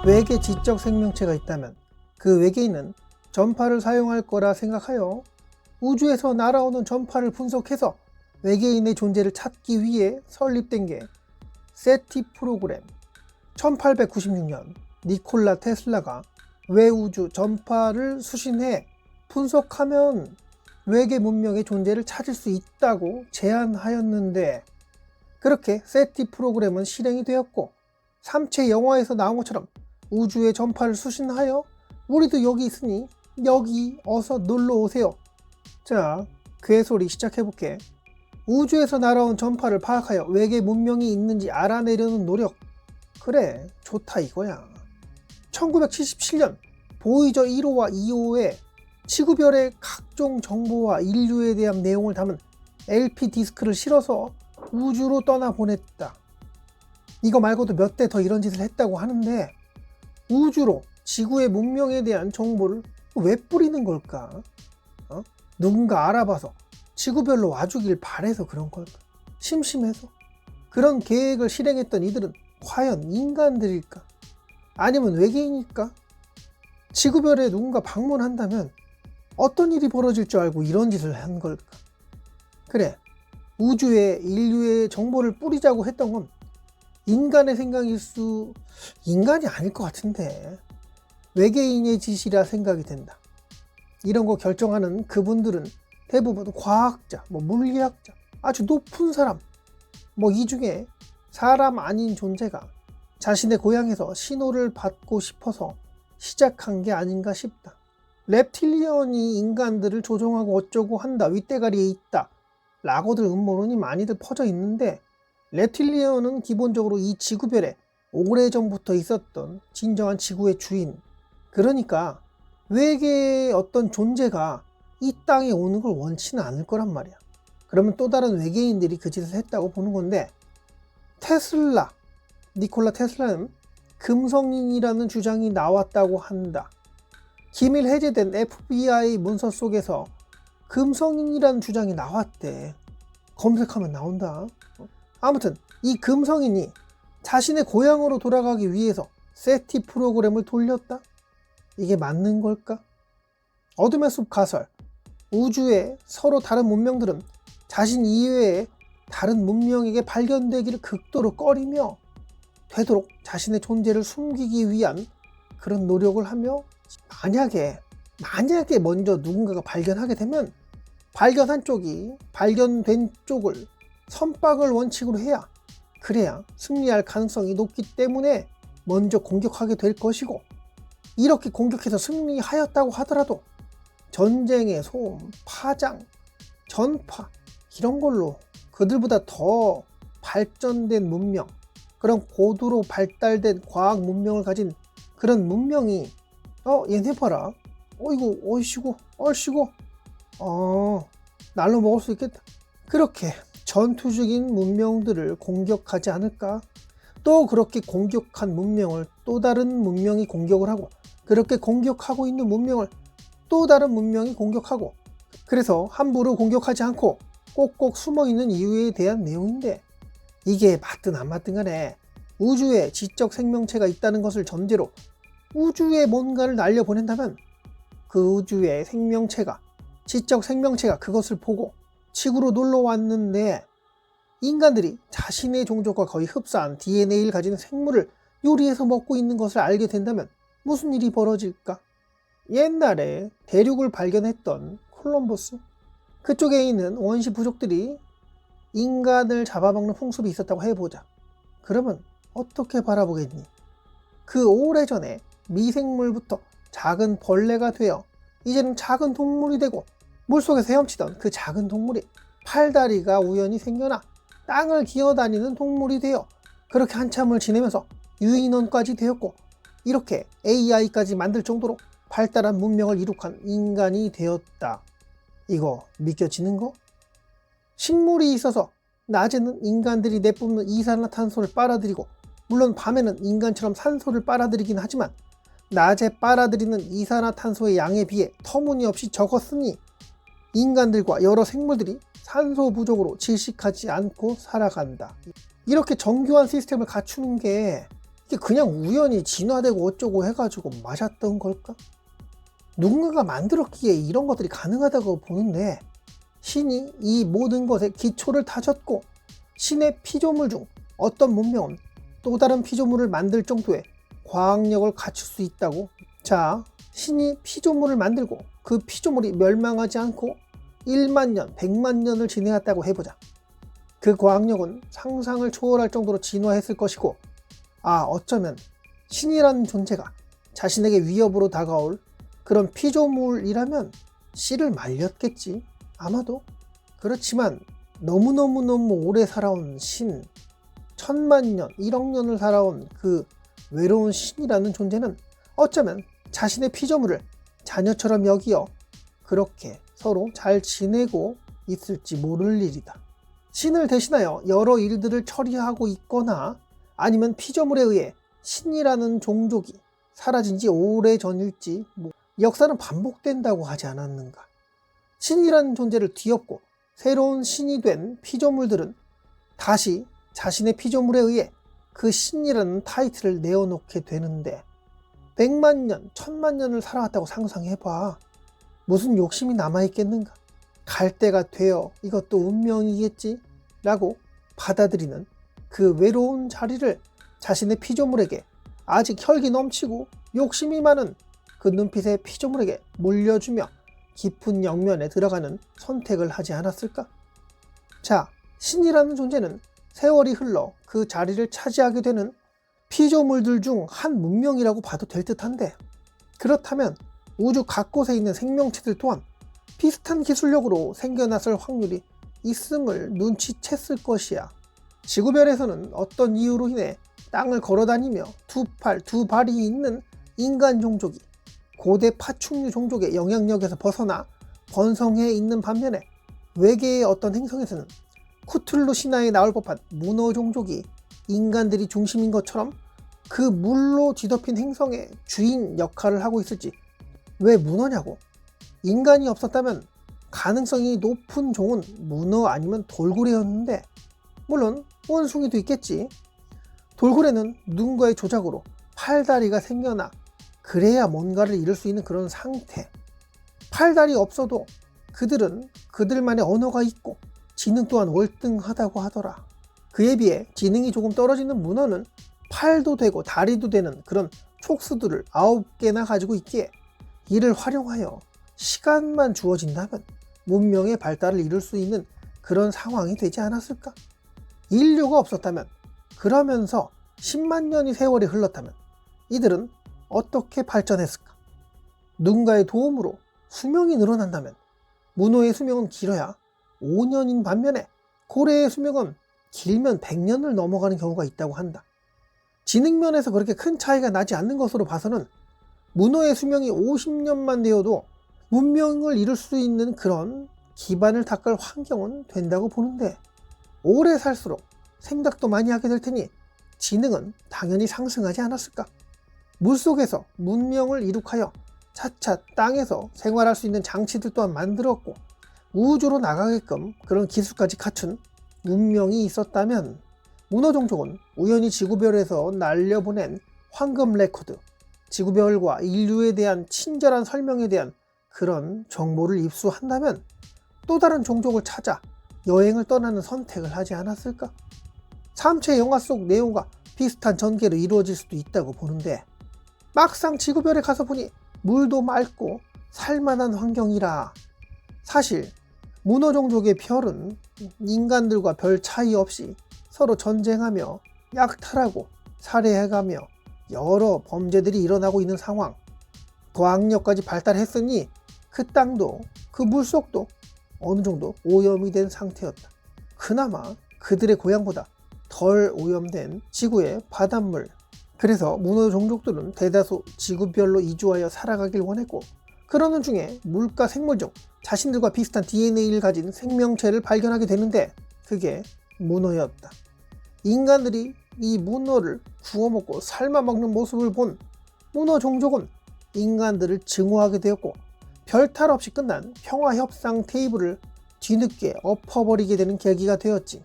외계 지적 생명체가 있다면 그 외계인은 전파를 사용할 거라 생각하여 우주에서 날아오는 전파를 분석해서 외계인의 존재를 찾기 위해 설립된 게 세티 프로그램. 1896년 니콜라 테슬라가 외우주 전파를 수신해 분석하면 외계 문명의 존재를 찾을 수 있다고 제안하였는데, 그렇게 세티 프로그램은 실행이 되었고 삼체 영화에서 나온 것처럼 우주의 전파를 수신하여 우리도 여기 있으니 여기 어서 놀러 오세요. 자, 괴소리 시작해볼게. 우주에서 날아온 전파를 파악하여 외계 문명이 있는지 알아내려는 노력. 그래, 좋다 이거야. 1977년 보이저 1호와 2호에 지구별의 각종 정보와 인류에 대한 내용을 담은 LP 디스크를 실어서 우주로 떠나보냈다. 이거 말고도 몇 대 더 이런 짓을 했다고 하는데, 우주로 지구의 문명에 대한 정보를 왜 뿌리는 걸까? 누군가 알아봐서 지구별로 와주길 바래서 그런 걸까? 심심해서? 그런 계획을 실행했던 이들은 과연 인간들일까? 아니면 외계인일까? 지구별에 누군가 방문한다면 어떤 일이 벌어질 줄 알고 이런 짓을 한 걸까? 그래, 우주에 인류의 정보를 뿌리자고 했던 건 인간의 생각일 수, 인간이 아닐 것 같은데 외계인의 짓이라 생각이 된다. 이런 거 결정하는 그분들은 대부분 과학자, 물리학자, 아주 높은 사람, 이 중에 사람 아닌 존재가 자신의 고향에서 신호를 받고 싶어서 시작한 게 아닌가 싶다. reptilian이 인간들을 조종하고 어쩌고 한다, 윗대가리에 있다 라고들 음모론이 많이들 퍼져 있는데, reptilian은 기본적으로 이 지구별에 오래전부터 있었던 진정한 지구의 주인, 그러니까 외계의 어떤 존재가 이 땅에 오는 걸 원치는 않을 거란 말이야. 그러면 또 다른 외계인들이 그 짓을 했다고 보는 건데, 니콜라 테슬라는 금성인이라는 주장이 나왔다고 한다. 기밀 해제된 FBI 문서 속에서 금성인이라는 주장이 나왔대. 검색하면 나온다. 아무튼 이 금성인이 자신의 고향으로 돌아가기 위해서 세티 프로그램을 돌렸다? 이게 맞는 걸까? 어둠의 숲 가설. 우주의 서로 다른 문명들은 자신 이외의 다른 문명에게 발견되기를 극도로 꺼리며 되도록 자신의 존재를 숨기기 위한 그런 노력을 하며, 만약에 먼저 누군가가 발견하게 되면 발견한 쪽이 발견된 쪽을 선박을 원칙으로 해야, 그래야 승리할 가능성이 높기 때문에 먼저 공격하게 될 것이고, 이렇게 공격해서 승리하였다고 하더라도 전쟁의 소음, 파장, 전파 이런 걸로 그들보다 더 발전된 문명, 그런 고도로 발달된 과학 문명을 가진 그런 문명이 얘네 봐라, 이거 얼씨구 날로 먹을 수 있겠다, 그렇게 전투적인 문명들을 공격하지 않을까? 또 그렇게 공격한 문명을 또 다른 문명이 공격을 하고, 그렇게 공격하고 있는 문명을 또 다른 문명이 공격하고, 그래서 함부로 공격하지 않고 꼭꼭 숨어있는 이유에 대한 내용인데, 이게 맞든 안 맞든 간에 우주에 지적 생명체가 있다는 것을 전제로 우주에 뭔가를 날려보낸다면 그 우주의 생명체가, 지적 생명체가 그것을 보고 지구로 놀러 왔는데, 인간들이 자신의 종족과 거의 흡사한 DNA를 가진 생물을 요리해서 먹고 있는 것을 알게 된다면 무슨 일이 벌어질까? 옛날에 대륙을 발견했던 콜럼버스, 그쪽에 있는 원시 부족들이 인간을 잡아먹는 풍습이 있었다고 해보자. 그러면 어떻게 바라보겠니? 그 오래전에 미생물부터 작은 벌레가 되어 이제는 작은 동물이 되고, 물속에서 헤엄치던 그 작은 동물이 팔다리가 우연히 생겨나 땅을 기어다니는 동물이 되어 그렇게 한참을 지내면서 유인원까지 되었고, 이렇게 AI까지 만들 정도로 발달한 문명을 이룩한 인간이 되었다. 이거 믿겨지는 거? 식물이 있어서 낮에는 인간들이 내뿜는 이산화탄소를 빨아들이고, 물론 밤에는 인간처럼 산소를 빨아들이긴 하지만 낮에 빨아들이는 이산화탄소의 양에 비해 터무니없이 적었으니 인간들과 여러 생물들이 산소 부족으로 질식하지 않고 살아간다. 이렇게 정교한 시스템을 갖추는 게 이게 그냥 우연히 진화되고 어쩌고 해가지고 맞았던 걸까? 누군가가 만들었기에 이런 것들이 가능하다고 보는데, 신이 이 모든 것에 기초를 다졌고 신의 피조물 중 어떤 문명은 또 다른 피조물을 만들 정도의 과학력을 갖출 수 있다고? 자, 신이 피조물을 만들고 그 피조물이 멸망하지 않고 1만 년, 100만 년을 지내왔다고 해보자. 그 과학력은 상상을 초월할 정도로 진화했을 것이고, 어쩌면 신이라는 존재가 자신에게 위협으로 다가올 그런 피조물이라면 씨를 말렸겠지. 아마도. 그렇지만 너무너무너무 오래 살아온 신, 1000만 년, 1억 년을 살아온 그 외로운 신이라는 존재는 어쩌면 자신의 피조물을 자녀처럼 여기어 그렇게 서로 잘 지내고 있을지 모를 일이다. 신을 대신하여 여러 일들을 처리하고 있거나 아니면 피조물에 의해 신이라는 종족이 사라진 지 오래전일지 역사는 반복된다고 하지 않았는가. 신이라는 존재를 뒤엎고 새로운 신이 된 피조물들은 다시 자신의 피조물에 의해 그 신이라는 타이틀을 내어놓게 되는데, 100만 년, 1000만 년을 살아왔다고 상상해봐. 무슨 욕심이 남아있겠는가? 갈 때가 되어 이것도 운명이겠지? 라고 받아들이는 그 외로운 자리를 자신의 피조물에게, 아직 혈기 넘치고 욕심이 많은 그 눈빛의 피조물에게 물려주며 깊은 영면에 들어가는 선택을 하지 않았을까? 자, 신이라는 존재는 세월이 흘러 그 자리를 차지하게 되는 피조물들 중 한 문명이라고 봐도 될 듯한데, 그렇다면 우주 각곳에 있는 생명체들 또한 비슷한 기술력으로 생겨났을 확률이 있음을 눈치챘을 것이야. 지구별에서는 어떤 이유로 인해 땅을 걸어다니며 두 팔, 두 발이 있는 인간 종족이 고대 파충류 종족의 영향력에서 벗어나 번성해 있는 반면에, 외계의 어떤 행성에서는 쿠툴루 신화에 나올 법한 문어 종족이 인간들이 중심인 것처럼 그 물로 뒤덮인 행성의 주인 역할을 하고 있을지. 왜 문어냐고? 인간이 없었다면 가능성이 높은 종은 문어 아니면 돌고래였는데, 물론 원숭이도 있겠지. 돌고래는 누군가의 조작으로 팔다리가 생겨나 그래야 뭔가를 이룰 수 있는 그런 상태. 팔다리 없어도 그들은 그들만의 언어가 있고 지능 또한 월등하다고 하더라. 그에 비해 지능이 조금 떨어지는 문어는 팔도 되고 다리도 되는 그런 촉수들을 9개나 가지고 있기에 이를 활용하여 시간만 주어진다면 문명의 발달을 이룰 수 있는 그런 상황이 되지 않았을까? 인류가 없었다면, 그러면서 10만 년의 세월이 흘렀다면 이들은 어떻게 발전했을까? 누군가의 도움으로 수명이 늘어난다면 문어의 수명은 길어야 5년인 반면에 고래의 수명은 길면 100년을 넘어가는 경우가 있다고 한다. 지능면에서 그렇게 큰 차이가 나지 않는 것으로 봐서는 문어의 수명이 50년만 되어도 문명을 이룰 수 있는 그런 기반을 닦을 환경은 된다고 보는데, 오래 살수록 생각도 많이 하게 될 테니 지능은 당연히 상승하지 않았을까? 물속에서 문명을 이룩하여 차차 땅에서 생활할 수 있는 장치들 또한 만들었고 우주로 나가게끔 그런 기술까지 갖춘 문명이 있었다면, 문어 종족은 우연히 지구별에서 날려보낸 황금 레코드, 지구별과 인류에 대한 친절한 설명에 대한 그런 정보를 입수한다면 또 다른 종족을 찾아 여행을 떠나는 선택을 하지 않았을까? 삼체 영화 속 내용과 비슷한 전개로 이루어질 수도 있다고 보는데, 막상 지구별에 가서 보니 물도 맑고 살만한 환경이라. 사실 문어 종족의 별은 인간들과 별 차이 없이 서로 전쟁하며 약탈하고 살해해가며 여러 범죄들이 일어나고 있는 상황. 과학력까지 발달했으니 그 땅도 그 물속도 어느 정도 오염이 된 상태였다. 그나마 그들의 고향보다 덜 오염된 지구의 바닷물. 그래서 문어 종족들은 대다수 지구별로 이주하여 살아가길 원했고, 그러는 중에 물과 생물 중 자신들과 비슷한 DNA를 가진 생명체를 발견하게 되는데, 그게 문어였다. 인간들이 이 문어를 구워 먹고 삶아 먹는 모습을 본 문어 종족은 인간들을 증오하게 되었고, 별탈 없이 끝난 평화협상 테이블을 뒤늦게 엎어버리게 되는 계기가 되었지.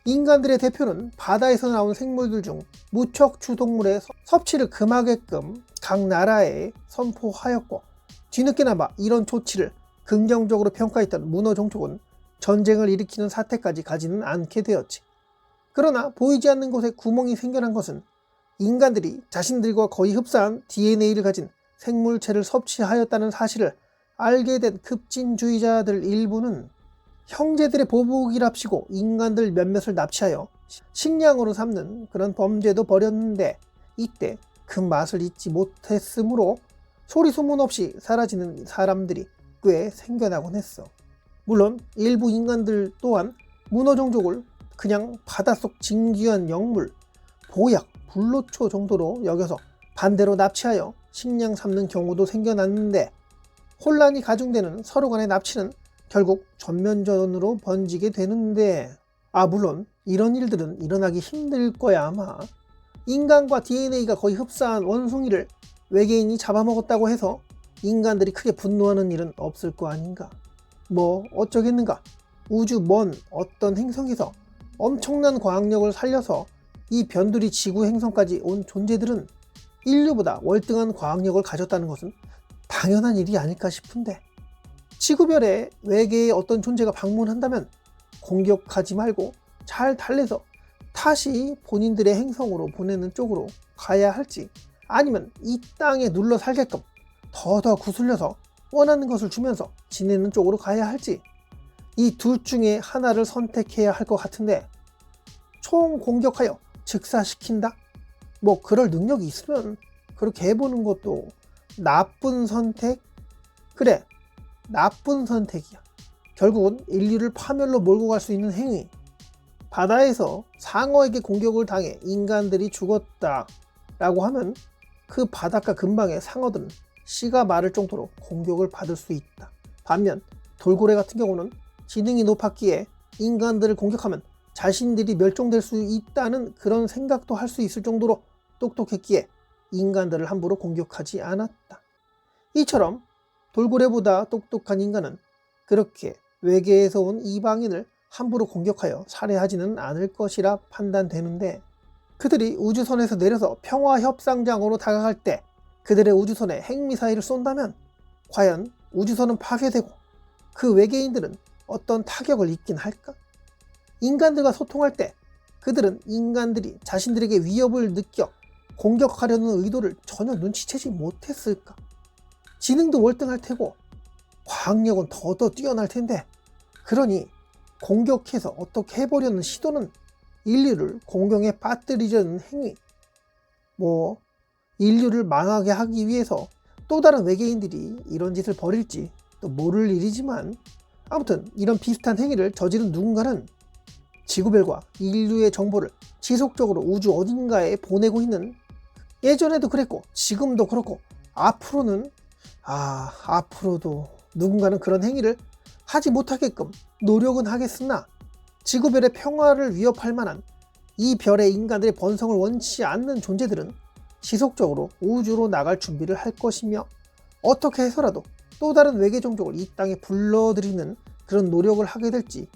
인간들의 대표는 바다에서 나온 생물들 중 무척추 동물의 섭취를 금하게끔 각 나라에 선포하였고, 뒤늦게나마 이런 조치를 긍정적으로 평가했던 문어 종족은 전쟁을 일으키는 사태까지 가지는 않게 되었지. 그러나 보이지 않는 곳에 구멍이 생겨난 것은 인간들이 자신들과 거의 흡사한 DNA를 가진 생물체를 섭취하였다는 사실을 알게 된 급진주의자들 일부는 형제들의 보복이랍시고 인간들 몇몇을 납치하여 식량으로 삼는 그런 범죄도 벌였는데, 이때 그 맛을 잊지 못했으므로 소리 소문 없이 사라지는 사람들이 꽤 생겨나곤 했어. 물론 일부 인간들 또한 문어 종족을 그냥 바닷속 진귀한 영물, 보약, 불로초 정도로 여겨서 반대로 납치하여 식량 삼는 경우도 생겨났는데, 혼란이 가중되는 서로 간의 납치는 결국 전면전으로 번지게 되는데, 물론 이런 일들은 일어나기 힘들 거야 아마. 인간과 DNA가 거의 흡사한 원숭이를 외계인이 잡아먹었다고 해서 인간들이 크게 분노하는 일은 없을 거 아닌가. 뭐 어쩌겠는가. 우주 먼 어떤 행성에서 엄청난 과학력을 살려서 이 변두리 지구 행성까지 온 존재들은 인류보다 월등한 과학력을 가졌다는 것은 당연한 일이 아닐까 싶은데, 지구별에 외계의 어떤 존재가 방문한다면 공격하지 말고 잘 달래서 다시 본인들의 행성으로 보내는 쪽으로 가야 할지, 아니면 이 땅에 눌러 살게끔 더 구슬려서 원하는 것을 주면서 지내는 쪽으로 가야 할지, 이 둘 중에 하나를 선택해야 할 것 같은데, 총 공격하여 즉사시킨다? 뭐 그럴 능력이 있으면 그렇게 해보는 것도 나쁜 선택? 그래, 나쁜 선택이야. 결국은 인류를 파멸로 몰고 갈 수 있는 행위. 바다에서 상어에게 공격을 당해 인간들이 죽었다 라고 하면 그 바닷가 근방의 상어들은 씨가 마를 정도로 공격을 받을 수 있다. 반면 돌고래 같은 경우는 지능이 높았기에 인간들을 공격하면 자신들이 멸종될 수 있다는 그런 생각도 할 수 있을 정도로 똑똑했기에 인간들을 함부로 공격하지 않았다. 이처럼 돌고래보다 똑똑한 인간은 그렇게 외계에서 온 이방인을 함부로 공격하여 살해하지는 않을 것이라 판단되는데, 그들이 우주선에서 내려서 평화협상장으로 다가갈 때 그들의 우주선에 핵미사일을 쏜다면 과연 우주선은 파괴되고 그 외계인들은 어떤 타격을 입긴 할까? 인간들과 소통할 때 그들은 인간들이 자신들에게 위협을 느껴 공격하려는 의도를 전혀 눈치채지 못했을까? 지능도 월등할 테고 과학력은 더 뛰어날 텐데, 그러니 공격해서 어떻게 해보려는 시도는 인류를 공경에 빠뜨리려는 행위, 뭐 인류를 망하게 하기 위해서 또 다른 외계인들이 이런 짓을 벌일지 또 모를 일이지만, 아무튼 이런 비슷한 행위를 저지른 누군가는 지구별과 인류의 정보를 지속적으로 우주 어딘가에 보내고 있는, 예전에도 그랬고 지금도 그렇고 앞으로도 누군가는 그런 행위를 하지 못하게끔 노력은 하겠으나, 지구별의 평화를 위협할 만한 이 별의 인간들의 번성을 원치 않는 존재들은 지속적으로 우주로 나갈 준비를 할 것이며, 어떻게 해서라도 또 다른 외계 종족을 이 땅에 불러들이는 그런 노력을 하게 될지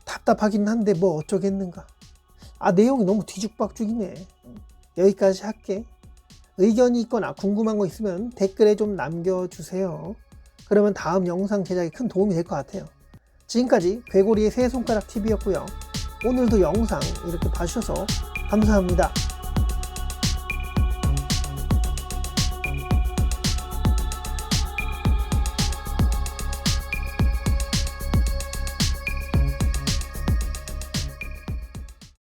답답하긴 한데 뭐 어쩌겠는가. 내용이 너무 뒤죽박죽이네. 여기까지 할게. 의견이 있거나 궁금한 거 있으면 댓글에 좀 남겨주세요. 그러면 다음 영상 제작에 큰 도움이 될 것 같아요. 지금까지 괴고리의 새손가락 TV였고요. 오늘도 영상 이렇게 봐주셔서 감사합니다.